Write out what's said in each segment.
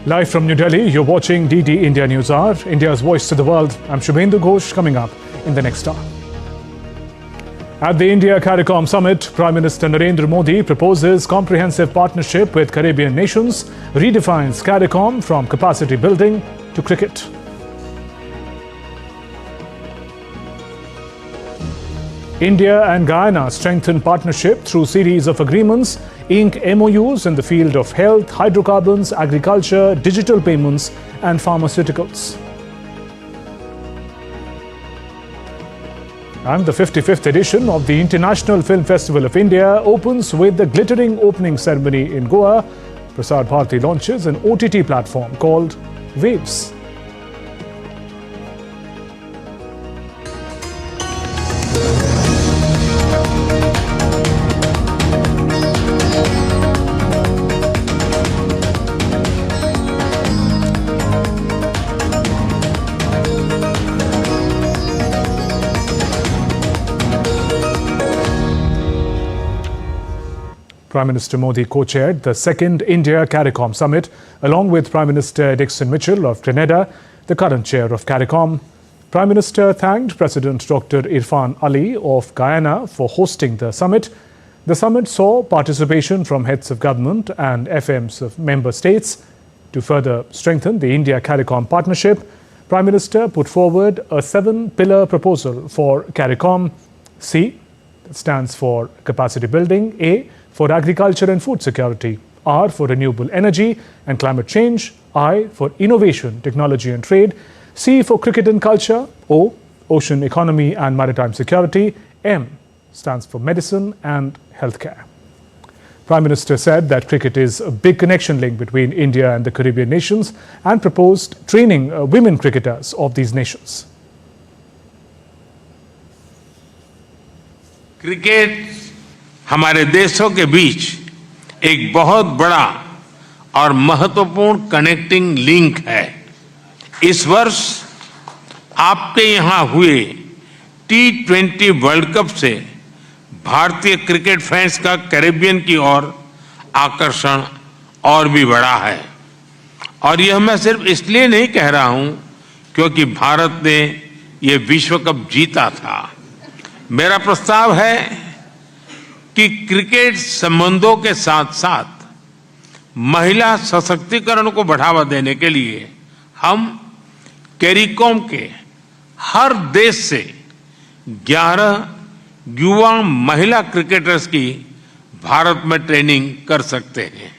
Live from New Delhi, you're watching DD India News Hour, India's voice to the world. I'm Shubhendu Ghosh, coming up in the next hour. At the India-CARICOM Summit, Prime Minister Narendra Modi proposes comprehensive partnership with Caribbean nations, redefines CARICOM from capacity building to cricket. India and Guyana strengthen partnership through series of agreements, ink MoUs in the field of health, hydrocarbons, agriculture, digital payments and pharmaceuticals. And the 55th edition of the International Film Festival of India opens with the glittering opening ceremony in Goa. Prasar Bharati launches an OTT platform called Waves. Prime Minister Modi co-chaired the second India-CARICOM Summit, along with Prime Minister Dixon Mitchell of Grenada, the current chair of CARICOM. Prime Minister thanked President Dr. Irfan Ali of Guyana for hosting the summit. The summit saw participation from heads of government and FMs of member states. To further strengthen the India-CARICOM partnership, Prime Minister put forward a 7-pillar proposal for CARICOM. C, that stands for capacity building. A, for agriculture and food security. R, for renewable energy and climate change. I, for innovation, technology and trade. C, for cricket and culture. O, ocean economy and maritime security. M, stands for medicine and healthcare. Prime Minister said that cricket is a big connection link between India and the Caribbean nations and proposed training women cricketers of these nations. Cricket हमारे देशों के बीच एक बहुत बड़ा और महत्वपूर्ण connecting link है। इस वर्ष आपके यहां हुए T20 वर्ल्ड कप से भारतीय क्रिकेट फैंस का कैरेबियन की ओर आकर्षण और भी बढ़ा है। और यह मैं सिर्फ इसलिए नहीं कह रहा हूं क्योंकि भारत ने यह विश्व कप जीता था। मेरा प्रस्ताव है कि क्रिकेट संबंधों के साथ साथ महिला सशक्तिकरण को बढ़ावा देने के लिए हम कैरिकॉम के हर देश से 11 युवा महिला क्रिकेटर्स की भारत में ट्रेनिंग कर सकते हैं।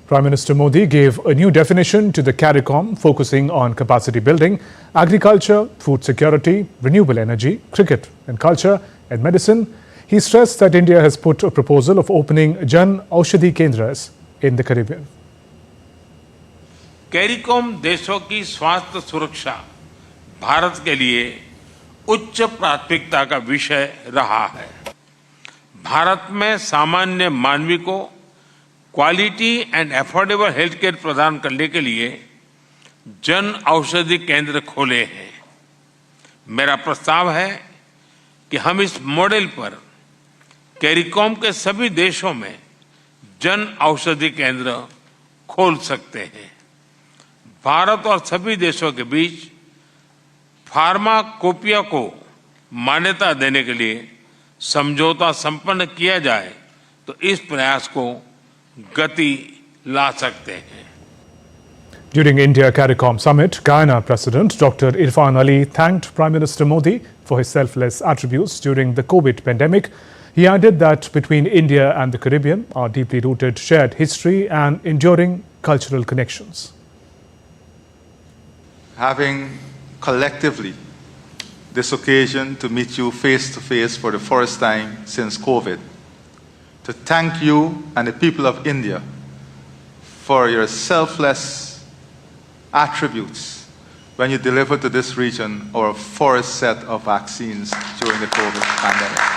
Prime Minister Modi gave a new definition to the CARICOM, focusing on capacity building, agriculture, food security, renewable energy, cricket and culture and medicine. He stressed that India has put a proposal of opening Jan Aushadhi Kendras in the Caribbean. CARICOM देशों की स्वास्थ्य सुरक्षा भारत के लिए उच्च प्राथमिकता का विषय रहा है। भारत में सामान्य मानवी को quality and affordable health care प्रदान करने के लिए जन औषधि केंद्र खोले हैं। मेरा प्रस्ताव है कि हम इस मॉडल पर कैरिकॉम के सभी देशों में जन औषधि केंद्र खोल सकते हैं। भारत और सभी देशों के बीच फार्माकोपिया को मान्यता देने के लिए समझौता संपन्न किया जाए तो इस प्रयास को गति ला सकते हैं। During India-CARICOM Summit, Guyana President Dr. Irfan Ali thanked Prime Minister Modi for his selfless attributes during the COVID pandemic. He added that between India and the Caribbean are deeply rooted shared history and enduring cultural connections. Having collectively this occasion to meet you face to face for the first time since COVID, to thank you and the people of India for your selfless attributes when you delivered to this region our first set of vaccines during the COVID pandemic.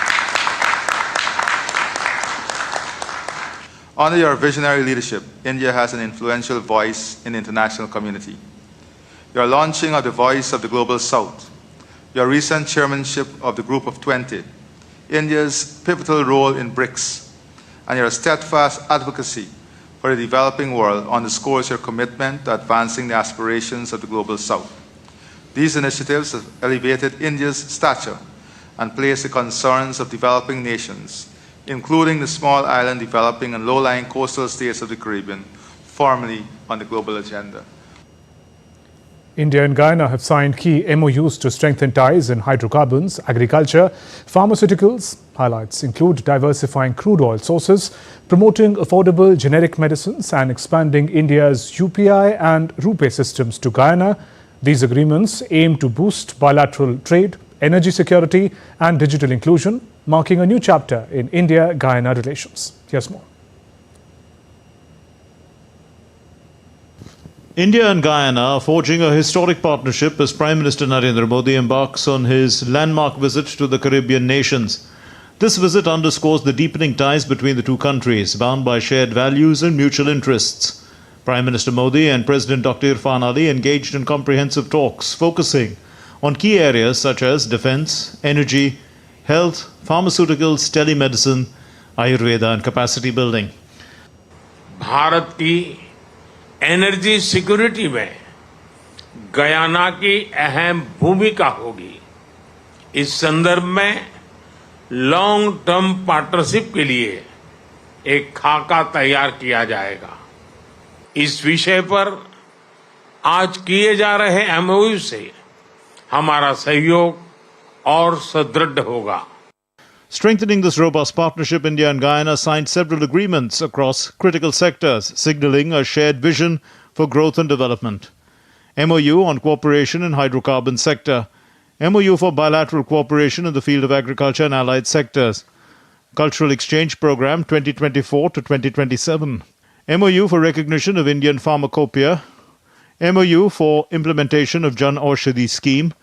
Under your visionary leadership, India has an influential voice in the international community. Your launching of the Voice of the Global South, your recent chairmanship of the Group of 20, India's pivotal role in BRICS, and your steadfast advocacy for the developing world underscores your commitment to advancing the aspirations of the global South. These initiatives have elevated India's stature and placed the concerns of developing nations, including the small island developing and low-lying coastal states of the Caribbean, firmly on the global agenda. India and Guyana have signed key MoUs to strengthen ties in hydrocarbons, agriculture, pharmaceuticals. Highlights include diversifying crude oil sources, promoting affordable generic medicines, and expanding India's UPI and RuPay systems to Guyana. These agreements aim to boost bilateral trade, energy security, and digital inclusion, marking a new chapter in India-Guyana relations. Here's more. India and Guyana are forging a historic partnership as Prime Minister Narendra Modi embarks on his landmark visit to the Caribbean nations. This visit underscores the deepening ties between the two countries, bound by shared values and mutual interests. Prime Minister Modi and President Dr. Irfan Ali engaged in comprehensive talks focusing on key areas such as defense, energy, health, pharmaceuticals, telemedicine, Ayurveda and capacity building. Bharat की energy security में Guyana की अहम भूमिका होगी। इस संदर्भ में long term partnership के लिए एक खाका तैयार किया जाएगा। इस विषय पर आज किए जा रहे एमओयू से हमारा सहयोग और सुदृढ़ होगा। Strengthening this robust partnership, India and Guyana signed several agreements across critical sectors, signaling a shared vision for growth and development. MoU on cooperation in hydrocarbon sector, MoU for bilateral cooperation in the field of agriculture and allied sectors, Cultural Exchange Program 2024 to 2027, MoU for recognition of Indian pharmacopoeia, MoU for implementation of Jan Aushadhi scheme,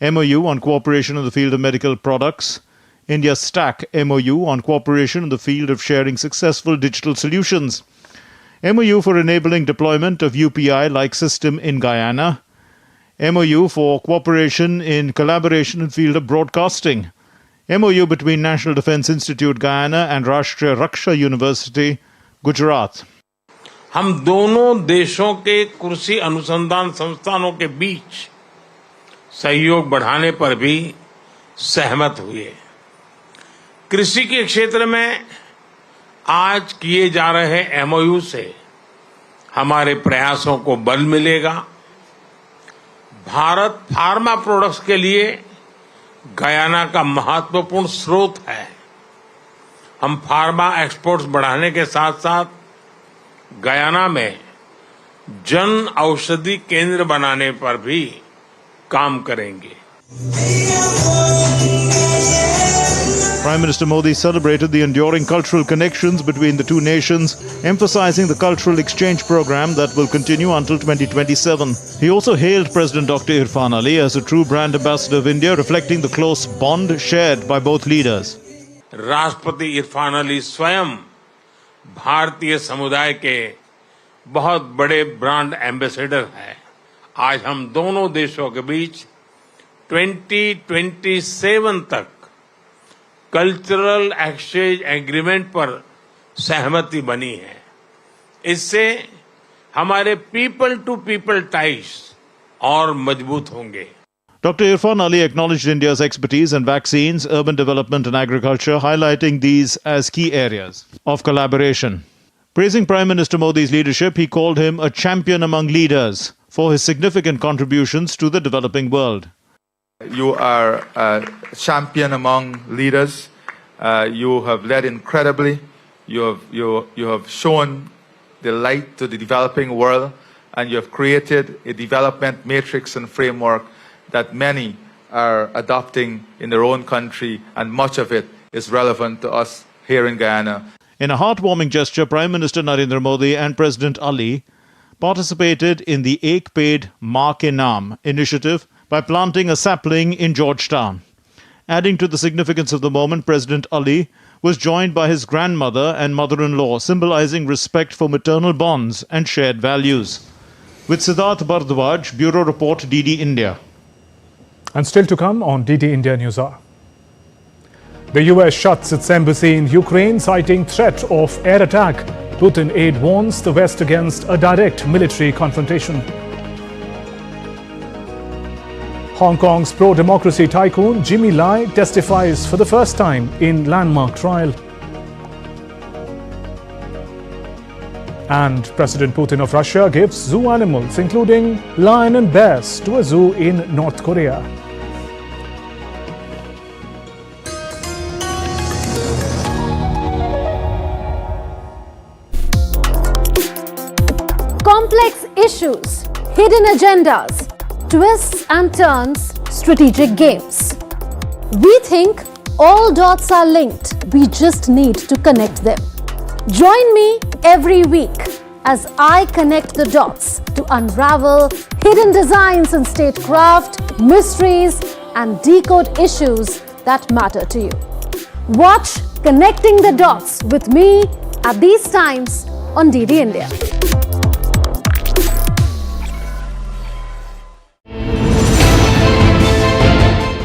MoU on cooperation in the field of medical products, India Stack MoU on cooperation in the field of sharing successful digital solutions, MoU for enabling deployment of UPI-like system in Guyana, MoU for cooperation in collaboration in field of broadcasting, MoU between National Defence Institute Guyana and Rashtriya Raksha University, Gujarat. हम दोनों देशों के कृषि अनुसंधान संस्थानों के बीच सहयोग बढ़ाने पर भी सहमत हुए। कृषि के क्षेत्र में आज किए जा रहे एमओयू से हमारे प्रयासों को बल मिलेगा। भारत फार्मा प्रोडक्ट्स के लिए गयाना का महत्वपूर्ण स्रोत है। हम फार्मा एक्सपोर्ट्स बढ़ाने के साथ-साथ गयाना में जन औषधि केंद्र बनाने पर भी काम करेंगे। Prime Minister Modi celebrated the enduring cultural connections between the two nations, emphasizing the cultural exchange program that will continue until 2027. He also hailed President Dr. Irfan Ali as a true brand ambassador of India, reflecting the close bond shared by both leaders. राष्ट्रपति इरफान अली स्वयं भारतीय समुदाय के बहुत बड़े brand ambassador हैं। आज हम दोनों देशों के बीच 2027 तक कल्चरल एक्सचेंज एग्रीमेंट पर सहमति बनी है। इससे हमारे पीपल टू पीपल टाइज और मजबूत होंगे। Dr. Irfan Ali acknowledged India's expertise in vaccines, urban development and agriculture, highlighting these as key areas of collaboration. Praising Prime Minister Modi's leadership, he called him a champion among leaders for his significant contributions to the developing world. You are a champion among leaders. You have led incredibly. You have shown the light to the developing world, and you have created a development matrix and framework that many are adopting in their own country, and much of it is relevant to us here in Guyana. In a heartwarming gesture, Prime Minister Narendra Modi and President Ali participated in the Ek Ped Maa Ke Naam initiative by planting a sapling in Georgetown. Adding to the significance of the moment, President Ali was joined by his grandmother and mother-in-law, symbolizing respect for maternal bonds and shared values. With Siddharth Bardwaj, Bureau Report, DD India. And still to come on DD India News Hour. The US shuts its embassy in Ukraine, citing threat of air attack. Putin aide warns the West against a direct military confrontation. Hong Kong's pro-democracy tycoon Jimmy Lai testifies for the first time in landmark trial. And President Putin of Russia gives zoo animals, including lion and bears, to a zoo in North Korea. Complex issues, hidden agendas, twists and turns, strategic games. We think all dots are linked. We just need to connect them. Join me every week as I connect the dots to unravel hidden designs in statecraft, mysteries, and decode issues that matter to you. Watch Connecting the Dots with me at these times on DD India.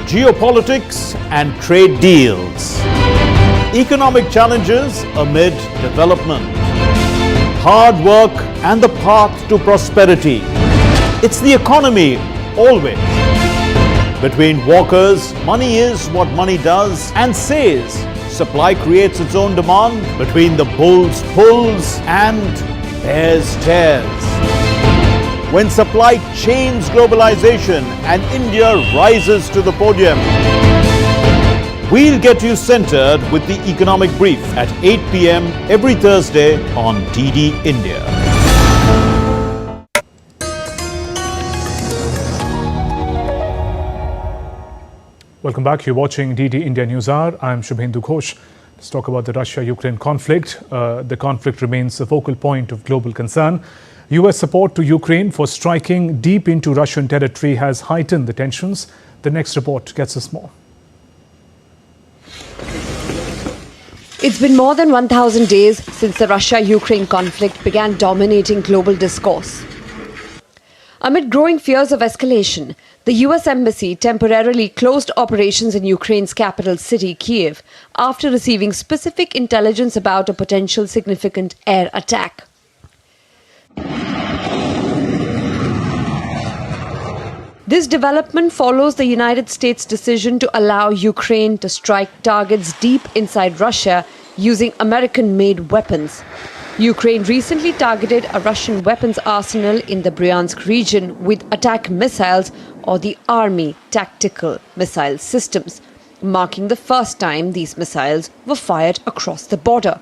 Geopolitics and trade deals. Economic challenges amid development. Hard work and the path to prosperity. It's the economy, always. Between walkers, money is what money does and says. Supply creates its own demand. Between the bulls pulls and bears tears. When supply chains globalization and India rises to the podium. We'll get you centered with the Economic Brief at 8 p.m. every Thursday on DD India. Welcome back. You're watching DD India News Hour. I'm Shubhendu Ghosh. Let's talk about the Russia-Ukraine conflict. The conflict remains a focal point of global concern. US support to Ukraine for striking deep into Russian territory has heightened the tensions. The next report gets us more. It's been more than 1,000 days since the Russia-Ukraine conflict began dominating global discourse. Amid growing fears of escalation, the US Embassy temporarily closed operations in Ukraine's capital city, Kyiv, after receiving specific intelligence about a potential significant air attack. This development follows the United States' decision to allow Ukraine to strike targets deep inside Russia using American-made weapons. Ukraine recently targeted a Russian weapons arsenal in the Bryansk region with attack missiles or the Army Tactical Missile Systems, marking the first time these missiles were fired across the border.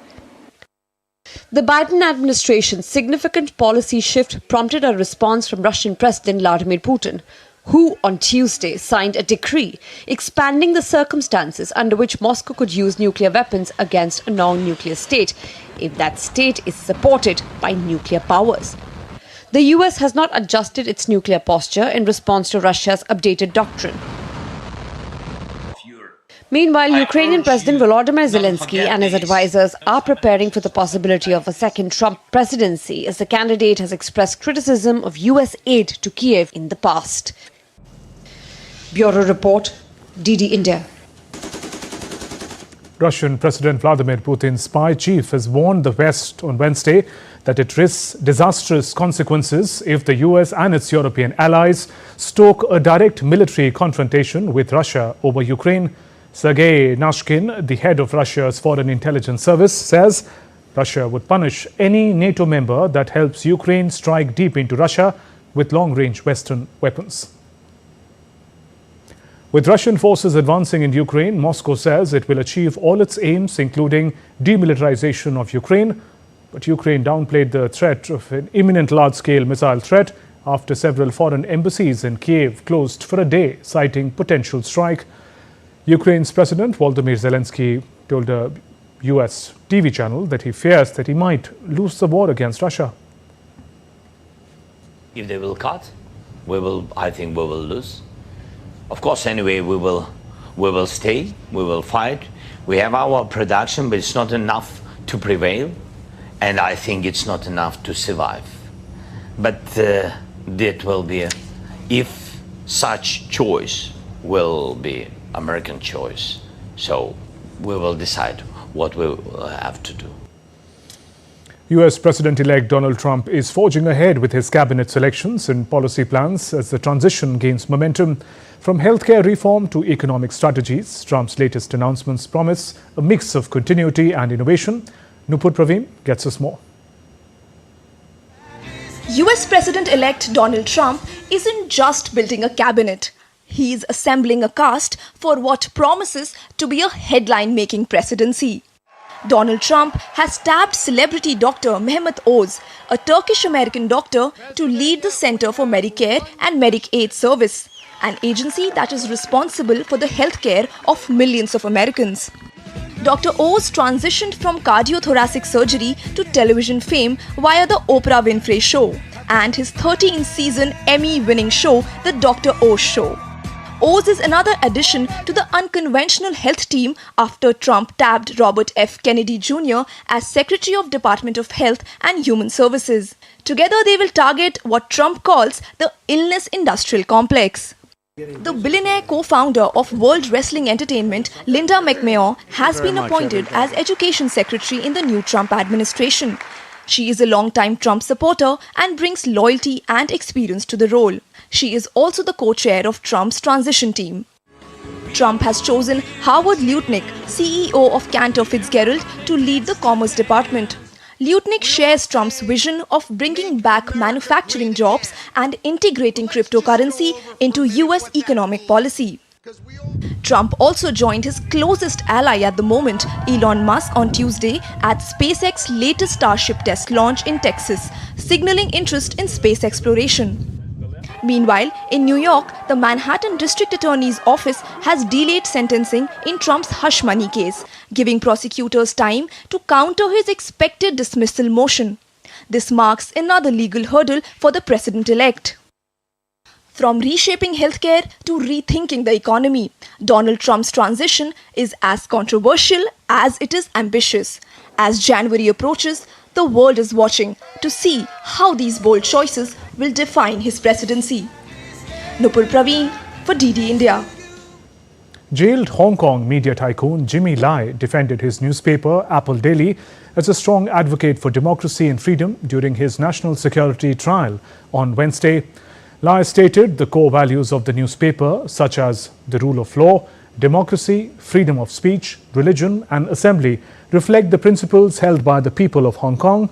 The Biden administration's significant policy shift prompted a response from Russian President Vladimir Putin, who on Tuesday signed a decree expanding the circumstances under which Moscow could use nuclear weapons against a non-nuclear state, if that state is supported by nuclear powers. The US has not adjusted its nuclear posture in response to Russia's updated doctrine. Meanwhile, Ukrainian President Volodymyr Zelensky and his advisors are preparing for the possibility of a second Trump presidency, as the candidate has expressed criticism of US aid to Kyiv in the past. Bureau Report, DD India. Russian President Vladimir Putin's spy chief has warned the West on Wednesday that it risks disastrous consequences if the US and its European allies stoke a direct military confrontation with Russia over Ukraine. Sergei Nashkin, the head of Russia's Foreign Intelligence Service, says Russia would punish any NATO member that helps Ukraine strike deep into Russia with long-range Western weapons. With Russian forces advancing in Ukraine, Moscow says it will achieve all its aims, including demilitarization of Ukraine. But Ukraine downplayed the threat of an imminent large-scale missile threat after several foreign embassies in Kyiv closed for a day, citing potential strike. Ukraine's President Volodymyr Zelensky told a US TV channel that he fears that he might lose the war against Russia. If they will cut, I think we will lose. Of course, anyway, we will stay, we will fight. We have our production, but it's not enough to prevail. And I think it's not enough to survive. But that will be, if such choice will be American choice. So we will decide what we will have to do. US President-elect Donald Trump is forging ahead with his cabinet selections and policy plans as the transition gains momentum. From healthcare reform to economic strategies, Trump's latest announcements promise a mix of continuity and innovation. Nupur Praveen gets us more. US President-elect Donald Trump isn't just building a cabinet. He's assembling a cast for what promises to be a headline-making presidency. Donald Trump has tapped celebrity doctor Mehmet Oz, a Turkish-American doctor, to lead the Center for Medicare and Medicaid Service, an agency that is responsible for the healthcare of millions of Americans. Dr. Oz transitioned from cardiothoracic surgery to television fame via The Oprah Winfrey Show and his 13-season Emmy-winning show, The Dr. Oz Show. Oz is another addition to the unconventional health team after Trump tabbed Robert F. Kennedy Jr. as Secretary of Department of Health and Human Services. Together they will target what Trump calls the illness industrial complex. The billionaire co-founder of World Wrestling Entertainment, Linda McMahon, has been appointed as Education Secretary in the new Trump administration. She is a long-time Trump supporter and brings loyalty and experience to the role. She is also the co-chair of Trump's transition team. Trump has chosen Howard Lutnick, CEO of Cantor Fitzgerald, to lead the Commerce Department. Lutnick shares Trump's vision of bringing back manufacturing jobs and integrating cryptocurrency into US economic policy. Trump also joined his closest ally at the moment, Elon Musk, on Tuesday at SpaceX's latest Starship test launch in Texas, signaling interest in space exploration. Meanwhile, in New York, the Manhattan District Attorney's Office has delayed sentencing in Trump's hush money case, giving prosecutors time to counter his expected dismissal motion. This marks another legal hurdle for the president-elect. From reshaping healthcare to rethinking the economy, Donald Trump's transition is as controversial as it is ambitious. As January approaches, the world is watching to see how these bold choices will define his presidency. Nupur Praveen for DD India. Jailed Hong Kong media tycoon Jimmy Lai defended his newspaper, Apple Daily, as a strong advocate for democracy and freedom during his national security trial on Wednesday. Lai stated the core values of the newspaper, such as the rule of law, democracy, freedom of speech, religion and assembly, reflect the principles held by the people of Hong Kong.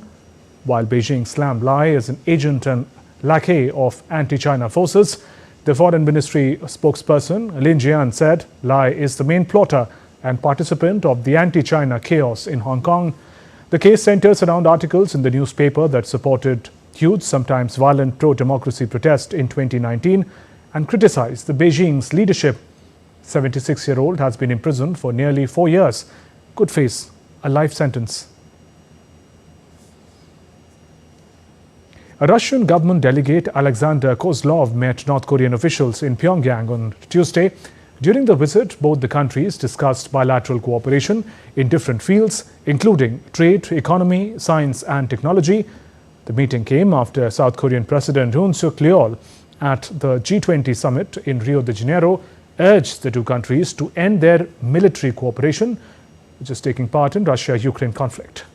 While Beijing slammed Lai as an agent and lackey of anti-China forces, the Foreign Ministry spokesperson Lin Jian said Lai is the main plotter and participant of the anti-China chaos in Hong Kong. The case centers around articles in the newspaper that supported huge, sometimes violent pro-democracy protest in 2019 and criticized the Beijing's leadership. 76-year-old has been imprisoned for nearly 4 years, could face a life sentence. A Russian government delegate, Alexander Kozlov, met North Korean officials in Pyongyang on Tuesday. During the visit, both the countries discussed bilateral cooperation in different fields, including trade, economy, science and technology. The meeting came after South Korean President Yoon Suk-yeol at the G20 summit in Rio de Janeiro urged the two countries to end their military cooperation, which is taking part in Russia-Ukraine conflict.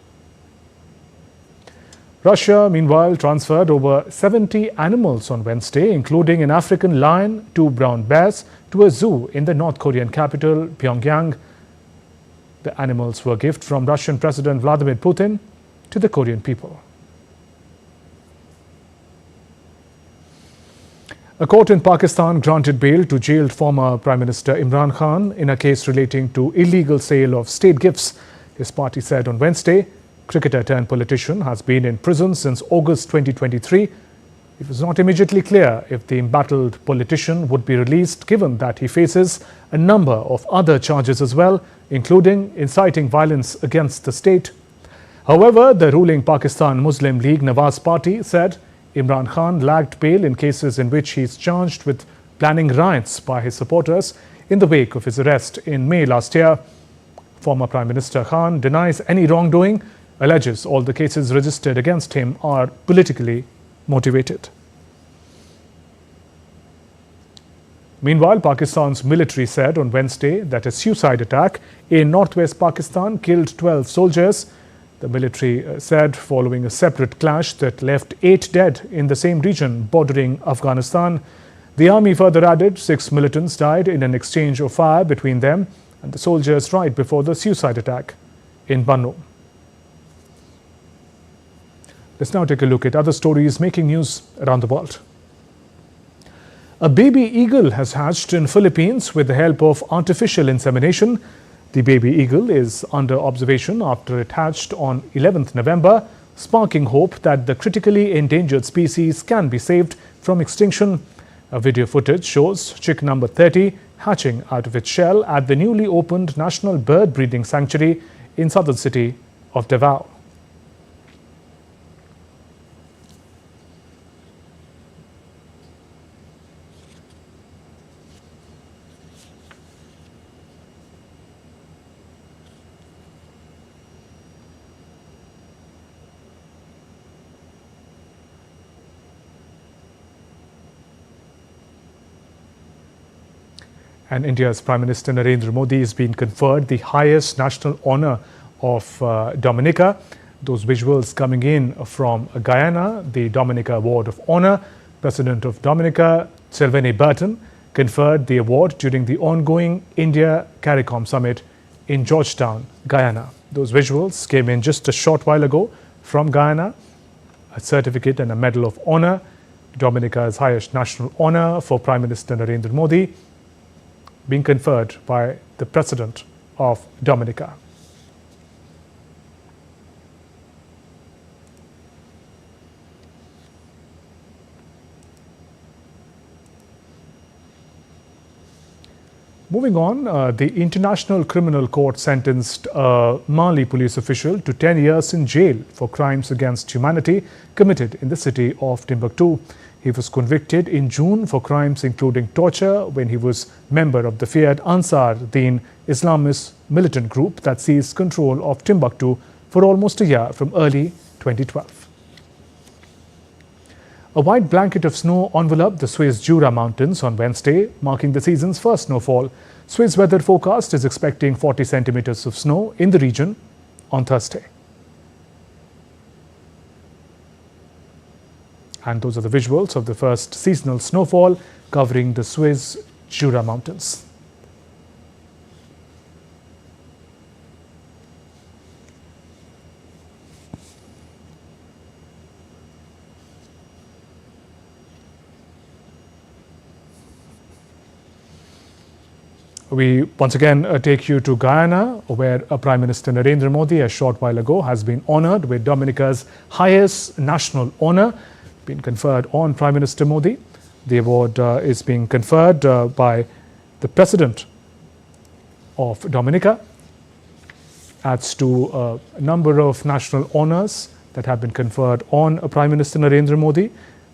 Russia, meanwhile, transferred over 70 animals on Wednesday, including an African lion, 2 brown bears, to a zoo in the North Korean capital, Pyongyang. The animals were a gift from Russian President Vladimir Putin to the Korean people. A court in Pakistan granted bail to jailed former Prime Minister Imran Khan in a case relating to illegal sale of state gifts. His party said on Wednesday, cricketer turned politician has been in prison since August 2023. It was not immediately clear if the embattled politician would be released, given that he faces a number of other charges as well, including inciting violence against the state. However, the ruling Pakistan Muslim League Nawaz Party said Imran Khan lacked bail in cases in which he is charged with planning riots by his supporters in the wake of his arrest in May last year. Former Prime Minister Khan denies any wrongdoing, alleges all the cases registered against him are politically motivated. Meanwhile, Pakistan's military said on Wednesday that a suicide attack in northwest Pakistan killed 12 soldiers. The military said following a separate clash that left 8 dead in the same region bordering Afghanistan. The army further added 6 militants died in an exchange of fire between them and the soldiers right before the suicide attack in Bannu. Let's now take a look at other stories making news around the world. A baby eagle has hatched in Philippines with the help of artificial insemination. The baby eagle is under observation after it hatched on 11th November, sparking hope that the critically endangered species can be saved from extinction. A video footage shows chick number 30 hatching out of its shell at the newly opened National Bird Breeding Sanctuary in southern city of Davao. And India's Prime Minister Narendra Modi has been conferred the highest national honor of Dominica. Those visuals coming in from Guyana, the Dominica Award of Honor. President of Dominica, Sylvanie Burton, conferred the award during the ongoing India-CARICOM Summit in Georgetown, Guyana. Those visuals came in just a short while ago from Guyana. A certificate and a medal of honor, Dominica's highest national honor for Prime Minister Narendra Modi, being conferred by the President of Dominica. Moving on, the International Criminal Court sentenced a Mali police official to 10 years in jail for crimes against humanity committed in the city of Timbuktu. He was convicted in June for crimes including torture when he was member of the feared Ansar Deen Islamist militant group that seized control of Timbuktu for almost a year from early 2012. A white blanket of snow enveloped the Swiss Jura Mountains on Wednesday, marking the season's first snowfall. Swiss weather forecast is expecting 40 centimeters of snow in the region on Thursday. And those are the visuals of the first seasonal snowfall covering the Swiss Jura Mountains. We once again take you to Guyana, where Prime Minister Narendra Modi a short while ago has been honored with Dominica's highest national honor, been conferred on Prime Minister Modi. The award is being conferred by the President of Dominica. Adds to a number of national honors that have been conferred on Prime Minister Narendra Modi.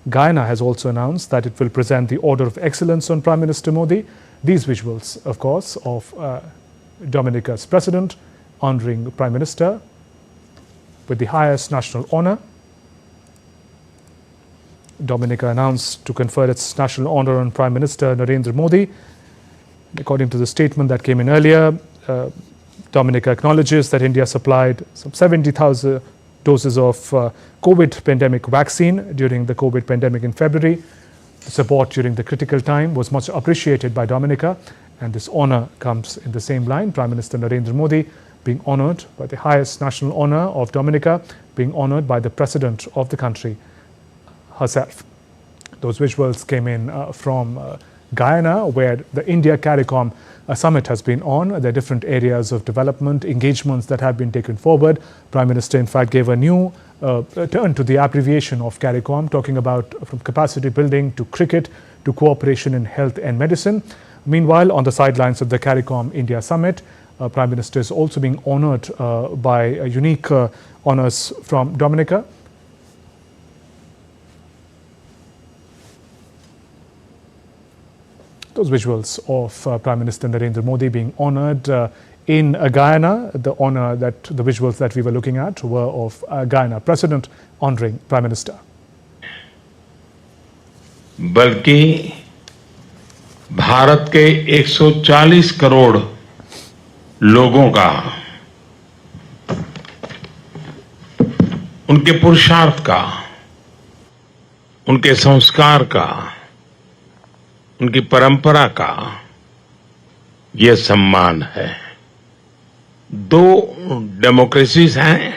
Guyana has also announced that it will present the Order of Excellence on Prime Minister Modi. These visuals, of course, of Dominica's President honoring Prime Minister with the highest national honor. Dominica announced to confer its national honor on Prime Minister Narendra Modi. According to the statement that came in earlier, Dominica acknowledges that India supplied some 70,000 doses of COVID pandemic vaccine during the COVID pandemic in February. The support during the critical time was much appreciated by Dominica, and this honor comes in the same line. Prime Minister Narendra Modi being honored by the highest national honor of Dominica, being honored by the President of the country herself. Those visuals came in from Guyana, where the India-CARICOM Summit has been on. There are different areas of development, engagements that have been taken forward. Prime Minister, in fact, gave a new turn to the abbreviation of CARICOM, talking about from capacity building to cricket to cooperation in health and medicine. Meanwhile, on the sidelines of the CARICOM-India Summit, Prime Minister is also being honored by unique honors from Dominica. Those visuals of Prime Minister Narendra Modi being honored in Guyana. The visuals that we were looking at were of Guyana President honoring Prime Minister. बल्कि भारत के 140 करोड़ लोगों का उनके पुरुषार्थ का, उनके संस्कार का, उनकी परंपरा का यह सम्मान है। दो डेमोक्रेसीज हैं,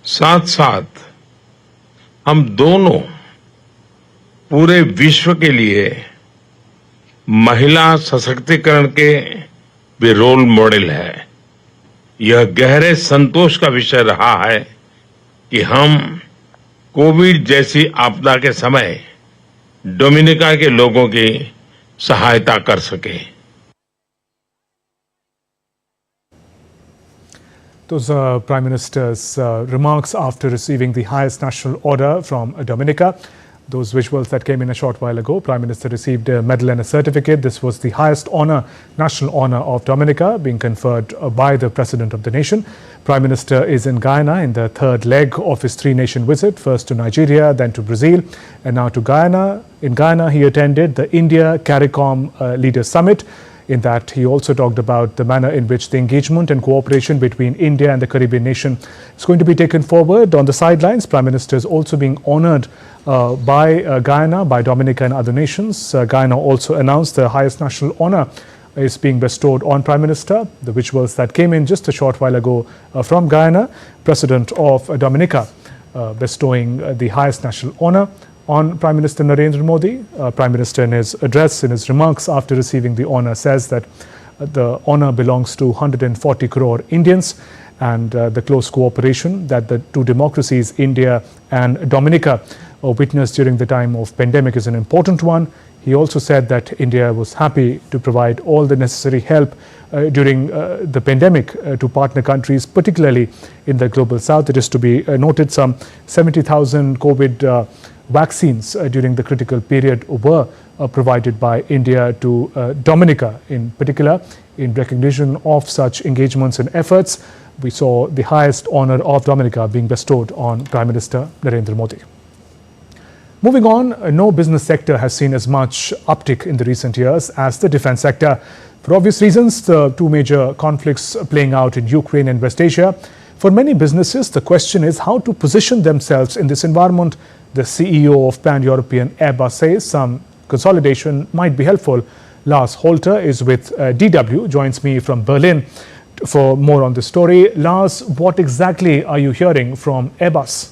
साथ साथ हम दोनों पूरे विश्व के लिए महिला सशक्तिकरण के भी रोल मॉडल है। यह गहरे संतोष का विषय रहा है कि हम कोविड जैसी आपदा के समय डोमिनिका के लोगों की सहायता कर सके। Those are Prime Minister's remarks after receiving the highest national order from Dominica. Those visuals that came in a short while ago, Prime Minister received a medal and a certificate. This was the highest honor, national honor of Dominica, being conferred by the President of the nation. Prime Minister is in Guyana in the third leg of his three-nation visit, first to Nigeria, then to Brazil, and now to Guyana. In Guyana, he attended the India-CARICOM Leaders Summit. In that, he also talked about the manner in which the engagement and cooperation between India and the Caribbean nation is going to be taken forward. On the sidelines, Prime Minister is also being honored by Guyana, by Dominica and other nations. Guyana also announced the highest national honor is being bestowed on Prime Minister. The visuals that came in just a short while ago from Guyana, President of Dominica bestowing the highest national honor on Prime Minister Narendra Modi. Prime Minister in his address, in his remarks after receiving the honor, says that the honor belongs to 140 crore Indians, and the close cooperation that the two democracies, India and Dominica, witnessed during the time of pandemic is an important one. He also said that India was happy to provide all the necessary help during the pandemic to partner countries, particularly in the global south. It is to be noted some 70,000 COVID vaccines during the critical period were provided by India to Dominica in particular. In recognition of such engagements and efforts, we saw the highest honor of Dominica being bestowed on Prime Minister Narendra Modi. Moving on, no business sector has seen as much uptick in the recent years as the defense sector. For obvious reasons, the two major conflicts playing out in Ukraine and West Asia. For many businesses, the question is how to position themselves in this environment. The CEO of Pan-European Airbus says some consolidation might be helpful. Lars Holter is with DW, joins me from Berlin for more on this story. Lars, what exactly are you hearing from Airbus?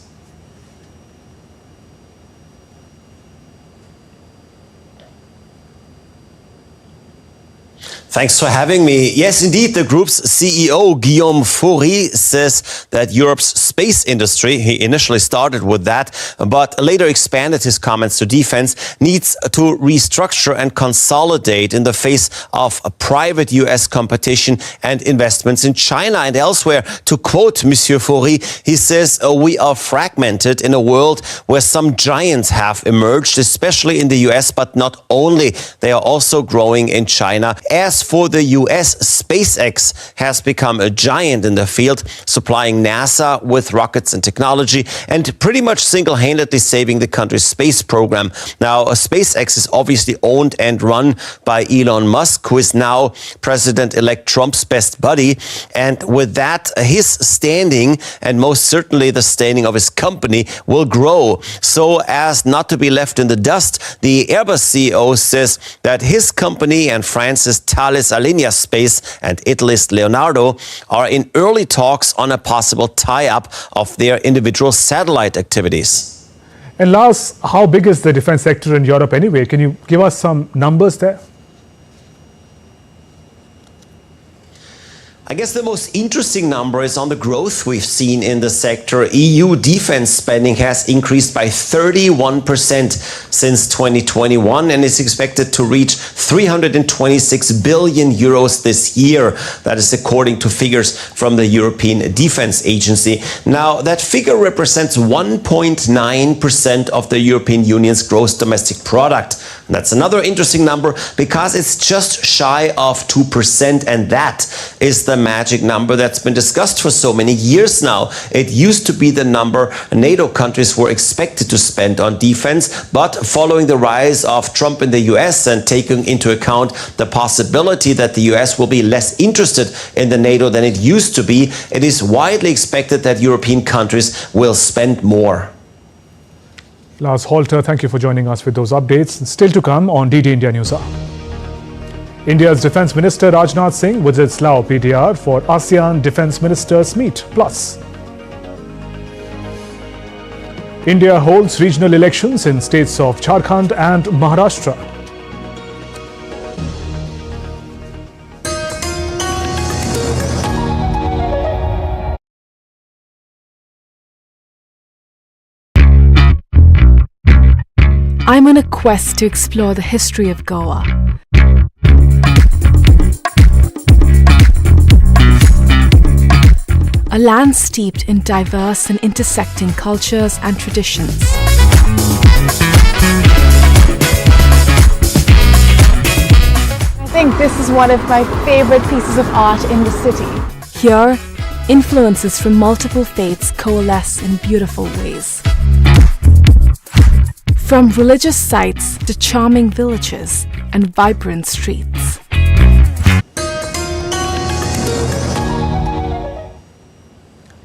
Thanks for having me. Yes, indeed, the group's CEO, Guillaume Faury, says that Europe's space industry, he initially started with that, but later expanded his comments to defense, needs to restructure and consolidate in the face of private US competition and investments in China and elsewhere. To quote Monsieur Faury, he says, we are fragmented in a world where some giants have emerged, especially in the US, but not only. They are also growing in China. As for the US, SpaceX has become a giant in the field, supplying NASA with rockets and technology and pretty much single-handedly saving the country's space program. Now, SpaceX is obviously owned and run by Elon Musk, who is now President-elect Trump's best buddy. And with that, his standing and most certainly the standing of his company will grow. So as not to be left in the dust, the Airbus CEO says that his company and France's Thales Alenia Space and Italy's Leonardo are in early talks on a possible tie-up of their individual satellite activities. And Lars, how big is the defense sector in Europe anyway? Can you give us some numbers there? I guess the most interesting number is on the growth we've seen in the sector. EU defense spending has increased by 31% since 2021 and is expected to reach 326 billion euros this year. That is according to figures from the European Defense Agency. Now, that figure represents 1.9% of the European Union's gross domestic product. And that's another interesting number because it's just shy of 2%, and that is the magic number that's been discussed for so many years now. It used to be the number NATO countries were expected to spend on defense, but following the rise of Trump in the US and taking into account the possibility that the US will be less interested in the NATO than it used to be, it is widely expected that European countries will spend more. Lars Holter, thank you for joining us with those updates. Still to come on DD India News Hour. India's Defence Minister Rajnath Singh visits Laos PDR for ASEAN Defence Ministers Meet Plus. India holds regional elections in states of Jharkhand and Maharashtra. I'm on a quest to explore the history of Goa. A land steeped in diverse and intersecting cultures and traditions. I think this is one of my favorite pieces of art in the city. Here, influences from multiple faiths coalesce in beautiful ways. From religious sites to charming villages and vibrant streets.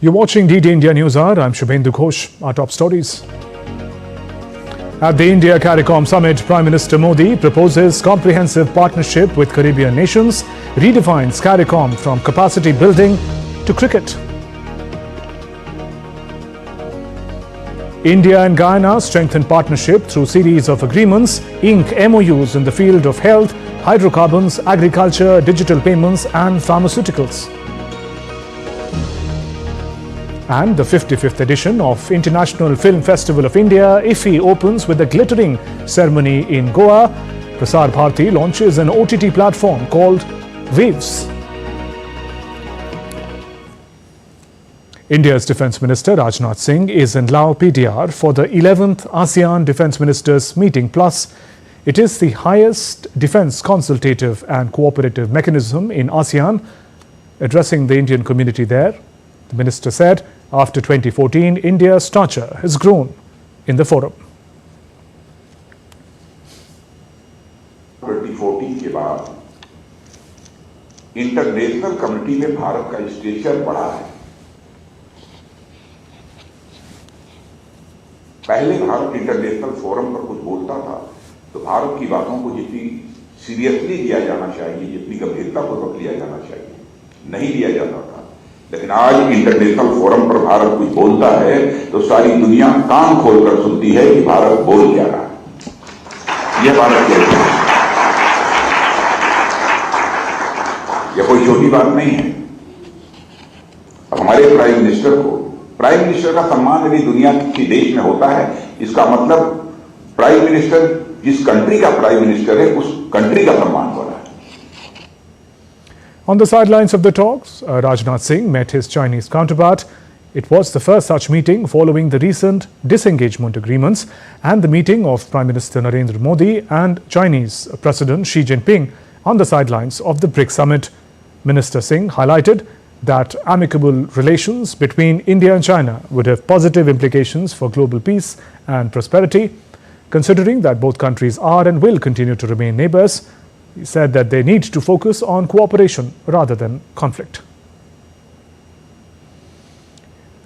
You're watching DD India News Hour. I'm Shubhendu Ghosh. Our top stories. At the India-CARICOM Summit, Prime Minister Modi proposes comprehensive partnership with Caribbean nations, redefines CARICOM from capacity building to cricket. India and Guyana strengthen partnership through series of agreements, ink MoUs in the field of health, hydrocarbons, agriculture, digital payments and pharmaceuticals. And the 55th edition of International Film Festival of India, IFFI, opens with a glittering ceremony in Goa. Prasar Bharati launches an OTT platform called Waves. India's Defence Minister Rajnath Singh is in Laos PDR for the 11th ASEAN Defence Ministers Meeting Plus. It is the highest defence consultative and cooperative mechanism in ASEAN. Addressing the Indian community there, the minister said, after 2014, India's stature has grown in the forum. 2014 के बाद international community में भारत का stretcher बढ़ा है। पहले Bharat international forum पर कुछ बोलता था तो भारत की बातों को जितनी सीरियसली लिया जाना चाहिए, जितनी गंभीरतापूर्वक लिया जाना चाहिए, नहीं लिया जाता था। लेकिन आज इंटरनेशनल फोरम पर भारत कुछ बोलता है तो सारी दुनिया कान खोलकर सुनती है कि भारत बोल क्या रहा है। यह भारत कहता है, यह कोई छोटी बात नहीं है। और हमारे प्राइम मिनिस्टर का सम्मान यदि दुनिया के देश में होता है, इसका मतलब प्राइम मिनिस्टर जिस कंट्री का प्राइम मिनिस्टर है उस कंट्री का सम्मान हो रहा है। On the sidelines of the talks, Rajnath Singh met his Chinese counterpart. It was the first such meeting following the recent disengagement agreements and the meeting of Prime Minister Narendra Modi and Chinese President Xi Jinping on the sidelines of the BRICS summit. Minister Singh highlighted that amicable relations between India and China would have positive implications for global peace and prosperity. Considering that both countries are and will continue to remain neighbors, he said that they need to focus on cooperation rather than conflict.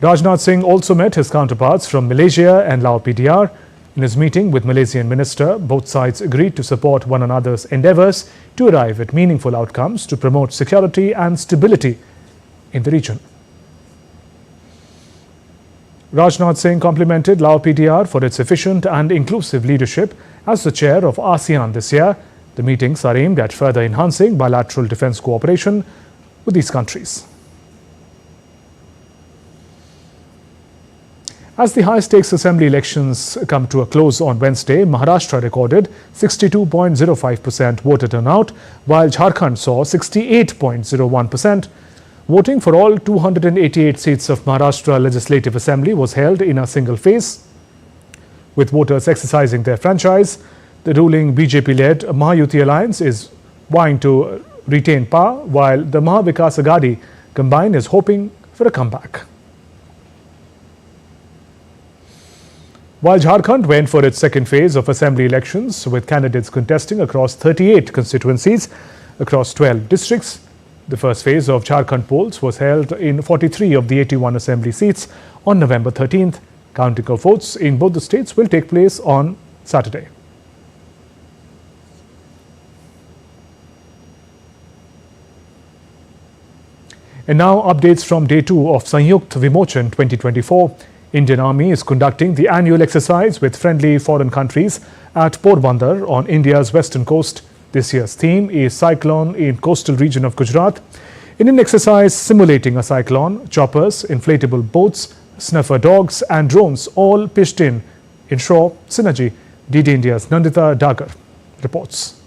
Rajnath Singh also met his counterparts from Malaysia and Laos PDR. In his meeting with Malaysian minister, both sides agreed to support one another's endeavours to arrive at meaningful outcomes to promote security and stability in the region. Rajnath Singh complimented Laos PDR for its efficient and inclusive leadership as the chair of ASEAN this year. The meetings are aimed at further enhancing bilateral defence cooperation with these countries. As the high-stakes assembly elections come to a close on Wednesday, Maharashtra recorded 62.05% voter turnout, while Jharkhand saw 68.01%. Voting for all 288 seats of Maharashtra Legislative Assembly was held in a single phase, with voters exercising their franchise. The ruling BJP-led Mahayuti alliance is vying to retain power, while the Maha Vikas Aghadi combine is hoping for a comeback. While Jharkhand went for its second phase of assembly elections, with candidates contesting across 38 constituencies across 12 districts, the first phase of Jharkhand polls was held in 43 of the 81 assembly seats on November 13th. Counting of votes in both the states will take place on Saturday. And now updates from day 2 of Sanyukt Vimochan 2024. Indian Army is conducting the annual exercise with friendly foreign countries at Porbandar on India's western coast. This year's theme is Cyclone in coastal region of Gujarat. In an exercise simulating a cyclone, choppers, inflatable boats, snuffer dogs and drones all pitched in shore synergy. DD India's Nandita Dagar reports.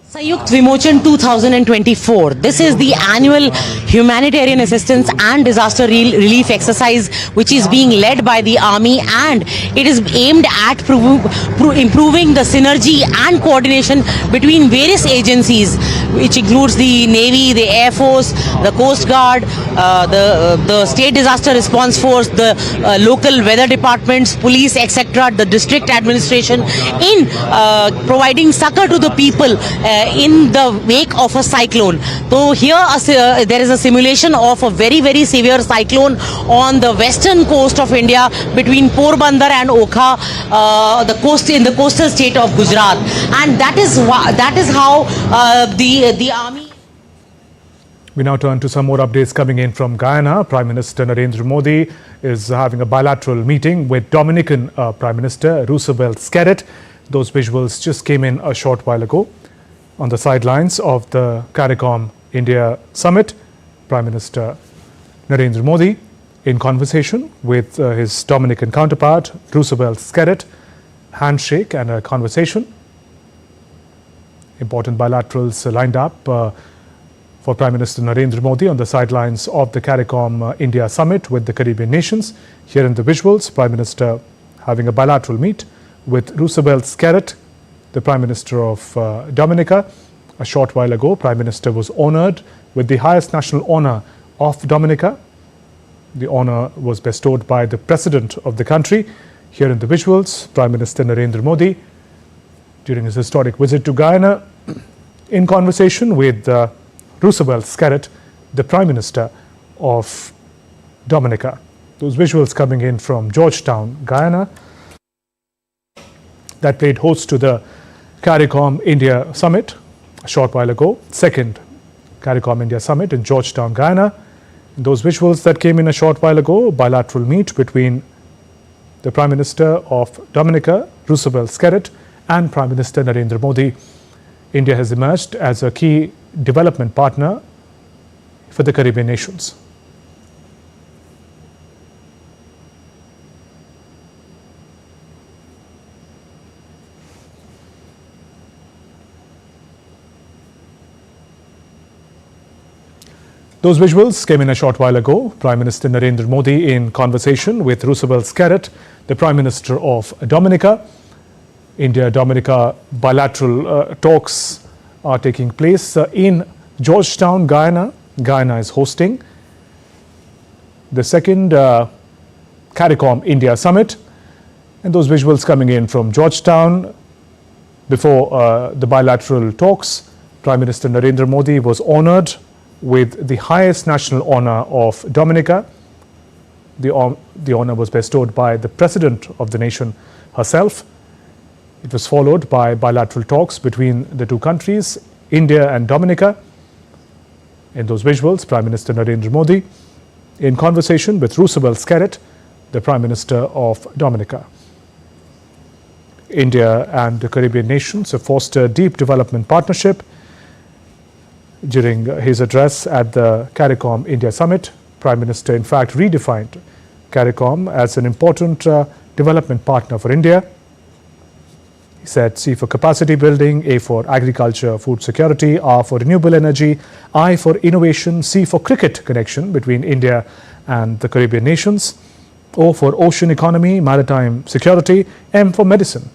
Sanyukt Vimochan 2024. This is the annual humanitarian assistance and disaster relief exercise which is being led by the army, and it is aimed at improving the synergy and coordination between various agencies, which includes the Navy, the Air Force, the Coast Guard, the State Disaster Response Force, the local weather departments, police, etc., the district administration, in providing succor to the people in the wake of a cyclone. So here there is a simulation of a very, very severe cyclone on the western coast of India between Porbandar and Okha, in the coastal state of Gujarat, and that is how the army. We now turn to some more updates coming in from Guyana. Prime Minister Narendra Modi is having a bilateral meeting with Dominican Prime Minister Roosevelt Skerrit. Those visuals just came in a short while ago. On the sidelines of the CARICOM-India Summit, Prime Minister Narendra Modi in conversation with his Dominican counterpart Roosevelt Skerrit, handshake and a conversation. Important bilaterals lined up for Prime Minister Narendra Modi on the sidelines of the CARICOM-India Summit with the Caribbean nations. Here in the visuals, Prime Minister having a bilateral meet with Roosevelt Skerrit, the Prime Minister of Dominica. A short while ago, Prime Minister was honored with the highest national honor of Dominica. The honor was bestowed by the President of the country. Here in the visuals, Prime Minister Narendra Modi, during his historic visit to Guyana, in conversation with Roosevelt Skerrit, the Prime Minister of Dominica. Those visuals coming in from Georgetown, Guyana, that played host to the CARICOM-India Summit a short while ago, second CARICOM-India Summit in Georgetown, Guyana. And those visuals that came in a short while ago, bilateral meet between the Prime Minister of Dominica, Roosevelt Skerrit, and Prime Minister Narendra Modi. India has emerged as a key development partner for the Caribbean nations. Those visuals came in a short while ago. Prime Minister Narendra Modi in conversation with Roosevelt Skerrit, the Prime Minister of Dominica. India-Dominica bilateral talks are taking place in Georgetown, Guyana. Guyana is hosting the second CARICOM-India Summit. And those visuals coming in from Georgetown. Before the bilateral talks, Prime Minister Narendra Modi was honored with the highest national honor of Dominica. The honor was bestowed by the President of the nation herself. It was followed by bilateral talks between the two countries, India and Dominica. In those visuals, Prime Minister Narendra Modi in conversation with Roosevelt Skerrit, the Prime Minister of Dominica. India and the Caribbean nations have fostered deep development partnership. During his address at the CARICOM-India Summit, Prime Minister in fact redefined CARICOM as an important development partner for India. He said C for capacity building, A for agriculture, food security, R for renewable energy, I for innovation, C for cricket connection between India and the Caribbean nations, O for ocean economy, maritime security, M for medicine.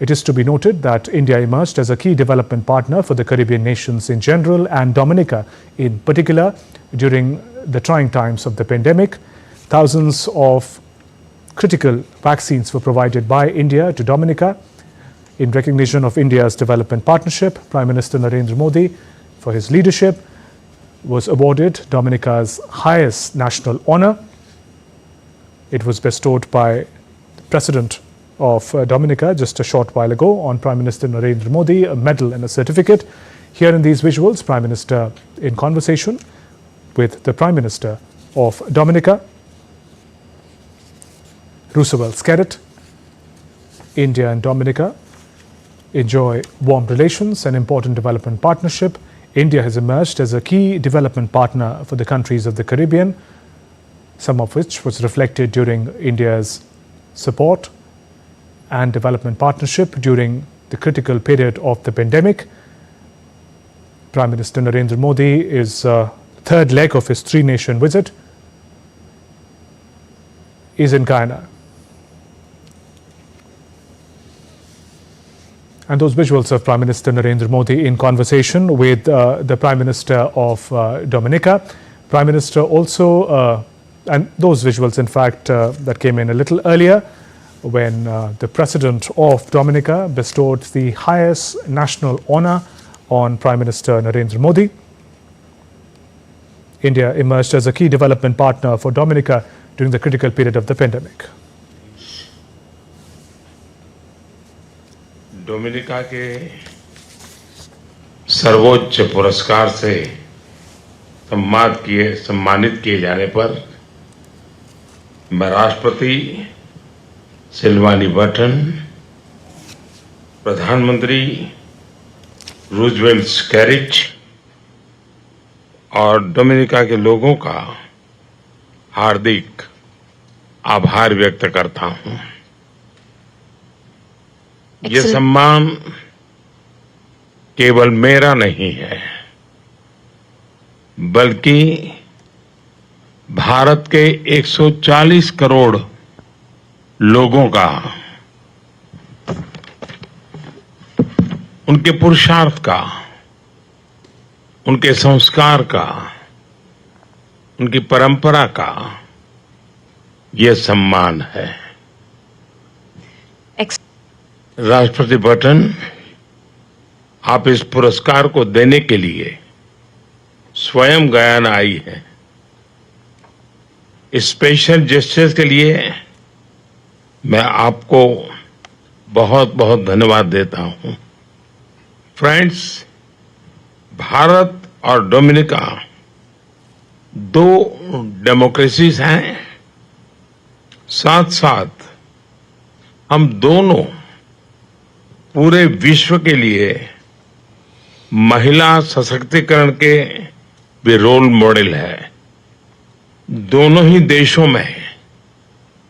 It is to be noted that India emerged as a key development partner for the Caribbean nations in general and Dominica in particular during the trying times of the pandemic. Thousands of critical vaccines were provided by India to Dominica. In recognition of India's development partnership, Prime Minister Narendra Modi, for his leadership, was awarded Dominica's highest national honor. It was bestowed by the President of Dominica just a short while ago on Prime Minister Narendra Modi, a medal and a certificate. Here in these visuals, Prime Minister in conversation with the Prime Minister of Dominica, Roosevelt Skerritt. India and Dominica enjoy warm relations and important development partnership. India has emerged as a key development partner for the countries of the Caribbean, some of which was reflected during India's support and development partnership during the critical period of the pandemic. Prime Minister Narendra Modi is third leg of his three-nation visit is in Guyana. And those visuals of Prime Minister Narendra Modi in conversation with the Prime Minister of Dominica. Prime Minister also, and those visuals in fact that came in a little earlier when the President of Dominica bestowed the highest national honor on Prime Minister Narendra Modi. India emerged as a key development partner for Dominica during the critical period of the pandemic. Dominica के सर्वोच्च पुरस्कार से सम्मानित किए जाने पर मैं राष्ट्रपति सिल्वानी बटन, प्रधानमंत्री रूजवेल्ट स्कैरिट और डोमिनिका के लोगों का हार्दिक आभार व्यक्त करता हूं। ये सम्मान केवल मेरा नहीं है, बल्कि भारत के 140 करोड़ लोगों का, उनके पुरुषार्थ का, उनके संस्कार का, उनकी परंपरा का ये सम्मान है। राष्ट्रपति बटन, आप इस पुरस्कार को देने के लिए स्वयं गयाना आई हैं। इस स्पेशल जेस्चर के लिए मैं आपको बहुत बहुत धन्यवाद देता हूं। फ्रेंड्स, भारत और डोमिनिका दो डेमोक्रेसीज हैं, साथ साथ हम दोनों पूरे विश्व के लिए महिला सशक्तिकरण के भी रोल मॉडल है। दोनों ही देशों में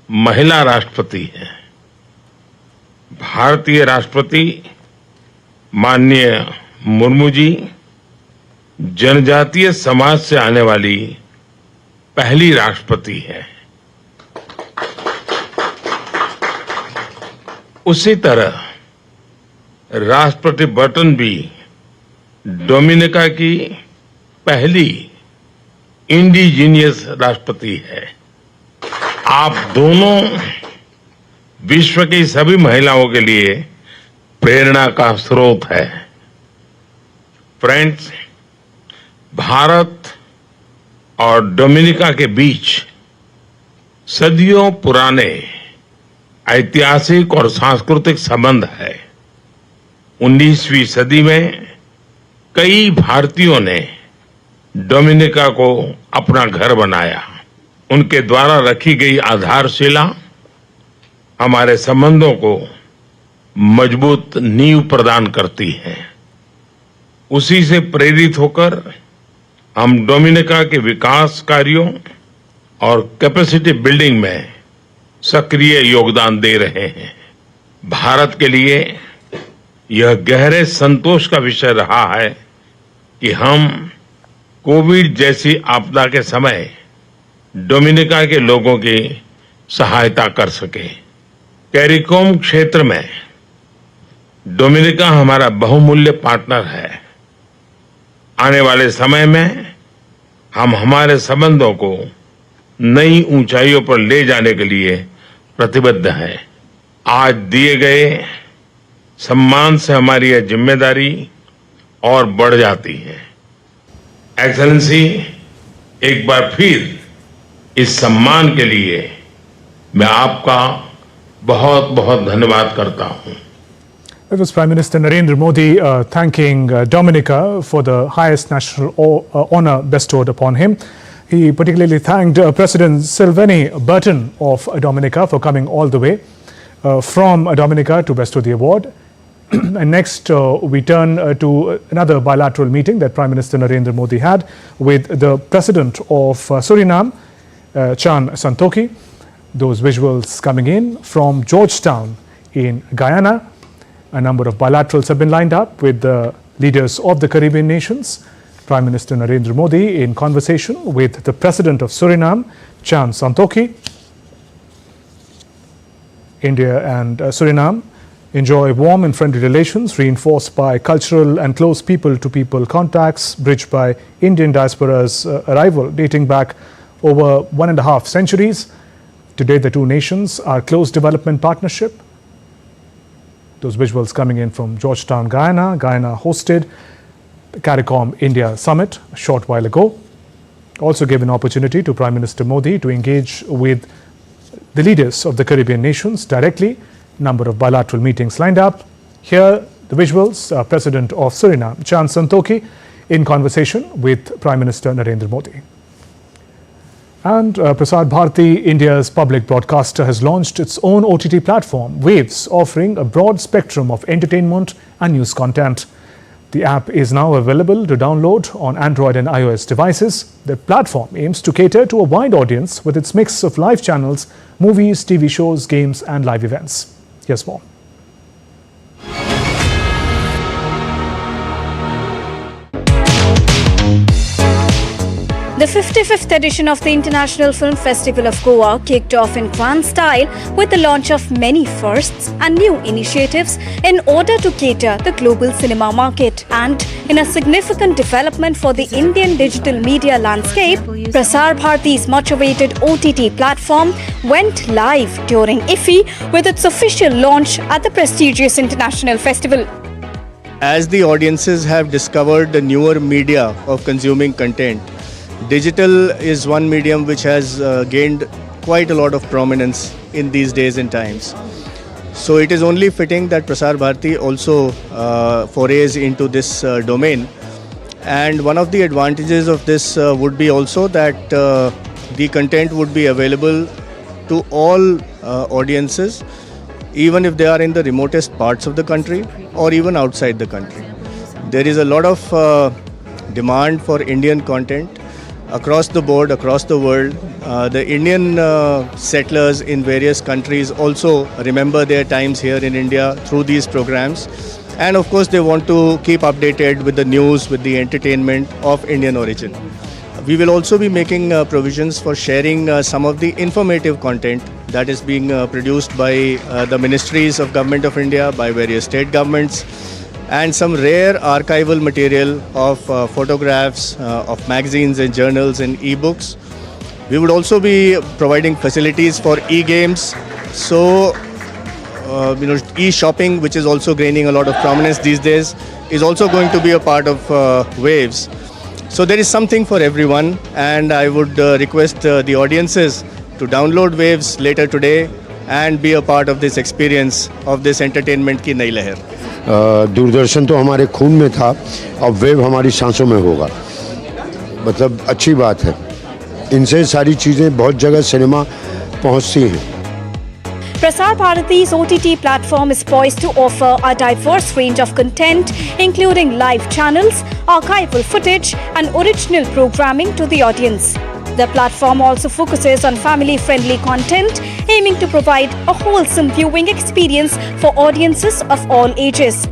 महिला राष्ट्रपति हैं। भारतीय राष्ट्रपति माननीय मुर्मू जी जनजातीय समाज से आने वाली पहली राष्ट्रपति है। उसी तरह राष्ट्रपति बटन भी डोमिनिका की पहली इंडिजीनियस राष्ट्रपति है। आप दोनों विश्व की सभी महिलाओं के लिए प्रेरणा का स्रोत है। फ्रेंड्स, भारत और डोमिनिका के बीच सदियों पुराने ऐतिहासिक और सांस्कृतिक संबंध है। 19वीं सदी में कई भारतीयों ने डोमिनिका को अपना घर बनाया। उनके द्वारा रखी गई आधारशिला हमारे संबंधों को मजबूत नींव प्रदान करती है। उसी से प्रेरित होकर हम डोमिनिका के विकास कार्यों और कैपेसिटी बिल्डिंग में सक्रिय योगदान दे रहे हैं। भारत के लिए यह गहरे संतोष का विषय रहा है कि हम कोविड जैसी आपदा के समय डोमिनिका के लोगों की सहायता कर सके। कैरिकॉम क्षेत्र में डोमिनिका हमारा बहुमूल्य पार्टनर है। आने वाले समय में हम हमारे संबंधों को नई ऊंचाइयों पर ले जाने के लिए प्रतिबद्ध हैं। आज दिए गए सम्मान से हमारी यह जिम्मेदारी और बढ़ जाती है। एक्सेलेंसी, एक बार फिर इस सम्मान के लिए मैं आपका बहुत बहुत धन्यवाद करता हूं। It was Prime Minister Narendra Modi thanking Dominica for the highest national honor bestowed upon him. He particularly thanked President Sylvanie Burton of Dominica for coming all the way from Dominica to bestow the award. And next, we turn to another bilateral meeting that Prime Minister Narendra Modi had with the President of Suriname, Chan Santokhi. Those visuals coming in from Georgetown in Guyana. A number of bilaterals have been lined up with the leaders of the Caribbean nations. Prime Minister Narendra Modi in conversation with the President of Suriname, Chan Santokhi. India and Suriname enjoy warm and friendly relations reinforced by cultural and close people-to-people contacts bridged by Indian diaspora's arrival dating back over 1.5 centuries. Today, the two nations are close development partnership. Those visuals coming in from Georgetown, Guyana. Guyana hosted the CARICOM-India Summit a short while ago. Also gave an opportunity to Prime Minister Modi to engage with the leaders of the Caribbean nations directly. Number of bilateral meetings lined up. Here, the visuals, President of Suriname, Chan Santokhi, in conversation with Prime Minister Narendra Modi. And Prasar Bharati, India's public broadcaster, has launched its own OTT platform, Waves, offering a broad spectrum of entertainment and news content. The app is now available to download on Android and iOS devices. The platform aims to cater to a wide audience with its mix of live channels, movies, TV shows, games and live events. Here's more. The 55th edition of the International Film Festival of Goa kicked off in grand style with the launch of many firsts and new initiatives in order to cater the global cinema market. And in a significant development for the Indian digital media landscape, Prasar Bharati's much-awaited OTT platform went live during IFFI with its official launch at the prestigious International Festival. As the audiences have discovered the newer media of consuming content, digital is one medium which has gained quite a lot of prominence in these days and times. So it is only fitting that Prasar Bharati also forays into this domain. And one of the advantages of this would be also that the content would be available to all audiences, even if they are in the remotest parts of the country or even outside the country. There is a lot of demand for Indian content across the board, across the world. The Indian settlers in various countries also remember their times here in India through these programs. And of course, they want to keep updated with the news, with the entertainment of Indian origin. We will also be making provisions for sharing some of the informative content that is being produced by the ministries of Government of India, by various state governments, and some rare archival material of photographs, of magazines and journals and e-books. We would also be providing facilities for e-games. So, e-shopping, which is also gaining a lot of prominence these days, is also going to be a part of Waves. So there is something for everyone, and I would request the audiences to download Waves later today and be a part of this experience of this entertainment की नई लहर. दूरदर्शन तो हमारे खून में था, अब wave हमारी सांसों में होगा. मतलब अच्छी बात है. इनसे सारी चीज़ें बहुत जगह सिनेमा पहुंचती हैं. Prasar Bharati's OTT platform is poised to offer a diverse range of content, including live channels, archival footage, and original programming to the audience. The platform also focuses on family-friendly content, aiming to provide a wholesome viewing experience for audiences of all ages.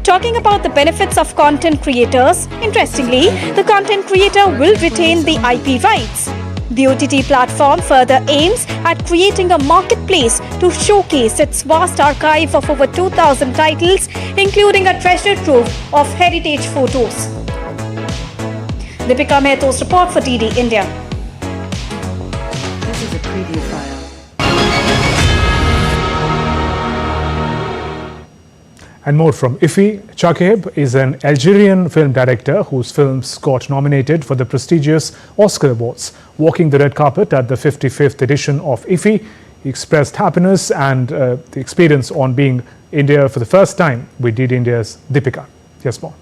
Talking about the benefits of content creators, interestingly, the content creator will retain the IP rights. The OTT platform further aims at creating a marketplace to showcase its vast archive of over 2,000 titles, including a treasure trove of heritage photos. Deepika Mehto's report for DD India. This is a preview file. And more from IFI. Chakeb is an Algerian film director whose films got nominated for the prestigious Oscar Awards. Walking the red carpet at the 55th edition of IFI, he expressed happiness and the experience on being India for the first time with DD India's Deepika. Yes, more.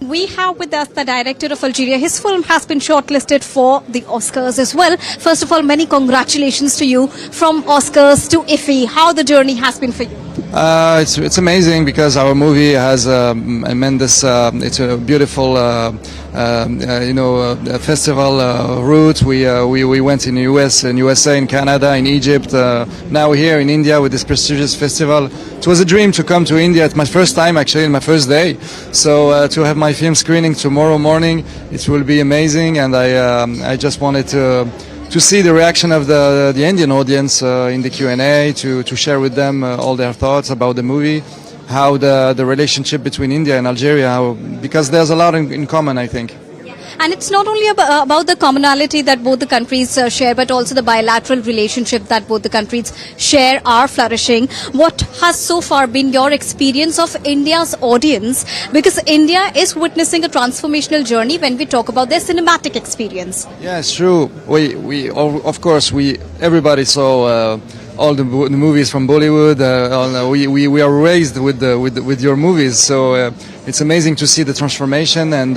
We have with us the director of Algeria. His film has been shortlisted for the Oscars as well. First of all, many congratulations to you from Oscars to IFI. How the journey has been for you? It's amazing because our movie has a tremendous, it's a beautiful, festival route. We went in the US, in USA, in Canada, in Egypt. Now here in India with this prestigious festival. It was a dream to come to India. It's my first time, actually, my first day. So to have my film screening tomorrow morning, it will be amazing. And I just wanted to see the reaction of the Indian audience in the Q&A, to share with them all their thoughts about the movie, how the relationship between India and Algeria, because there's a lot in common, I think. And it's not only about the commonality that both the countries share, but also the bilateral relationship that both the countries share are flourishing. What has so far been your experience of India's audience? Because India is witnessing a transformational journey when we talk about their cinematic experience. Yeah, it's true. Everybody saw all the movies from Bollywood. We are raised with your movies, so it's amazing to see the transformation and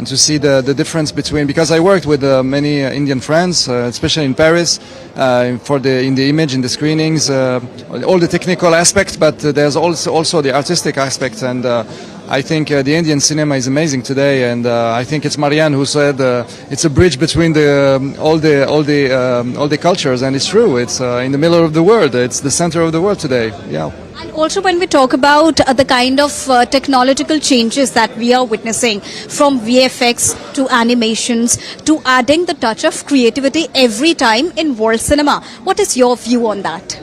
to see the difference between, because I worked with many Indian friends, especially in Paris, in the image, in the screenings, all the technical aspects, but there's also the artistic aspect, and I think the Indian cinema is amazing today, and I think it's Marianne who said it's a bridge between all the cultures, and it's true. It's in the middle of the world. It's the center of the world today. Yeah. And also when we talk about the kind of technological changes that we are witnessing, from VFX to animations to adding the touch of creativity every time in world cinema, what is your view on that?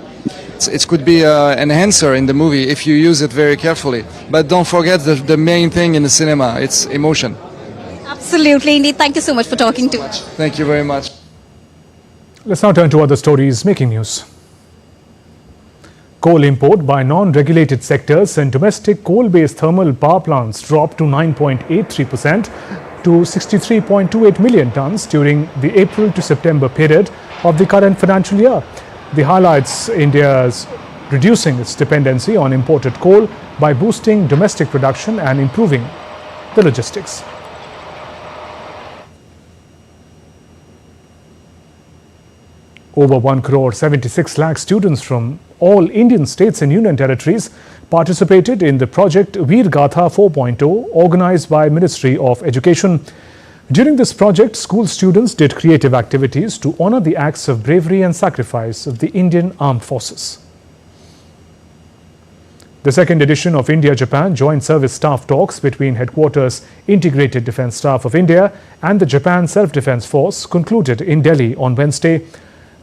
It could be an enhancer in the movie if you use it very carefully. But don't forget the main thing in the cinema, it's emotion. Absolutely, indeed. Thank you so much for talking to us. Thank you very much. Let's now turn to other stories making news. Coal import by non-regulated sectors and domestic coal-based thermal power plants dropped to 9.83% to 63.28 million tons during the April to September period of the current financial year. The highlights India's reducing its dependency on imported coal by boosting domestic production and improving the logistics. Over 1.76 crore students from all Indian states and union territories participated in the project Veer Gatha 4.0 organized by Ministry of Education. During this project, school students did creative activities to honor the acts of bravery and sacrifice of the Indian Armed Forces. The second edition of India-Japan Joint Service Staff Talks between Headquarters Integrated Defence Staff of India and the Japan Self-Defence Force concluded in Delhi on Wednesday.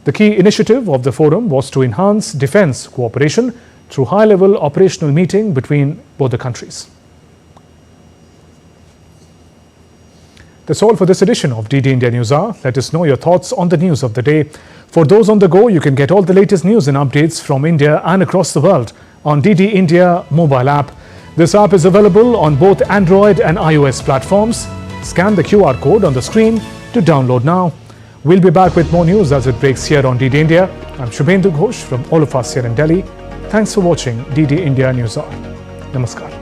The key initiative of the forum was to enhance defence cooperation through high-level operational meeting between both the countries. That's all for this edition of DD India News Hour. Let us know your thoughts on the news of the day. For those on the go, you can get all the latest news and updates from India and across the world on DD India mobile app. This app is available on both Android and iOS platforms. Scan the QR code on the screen to download now. We'll be back with more news as it breaks here on DD India. I'm Shubhendu Ghosh from all of us here in Delhi. Thanks for watching DD India News Hour. Namaskar.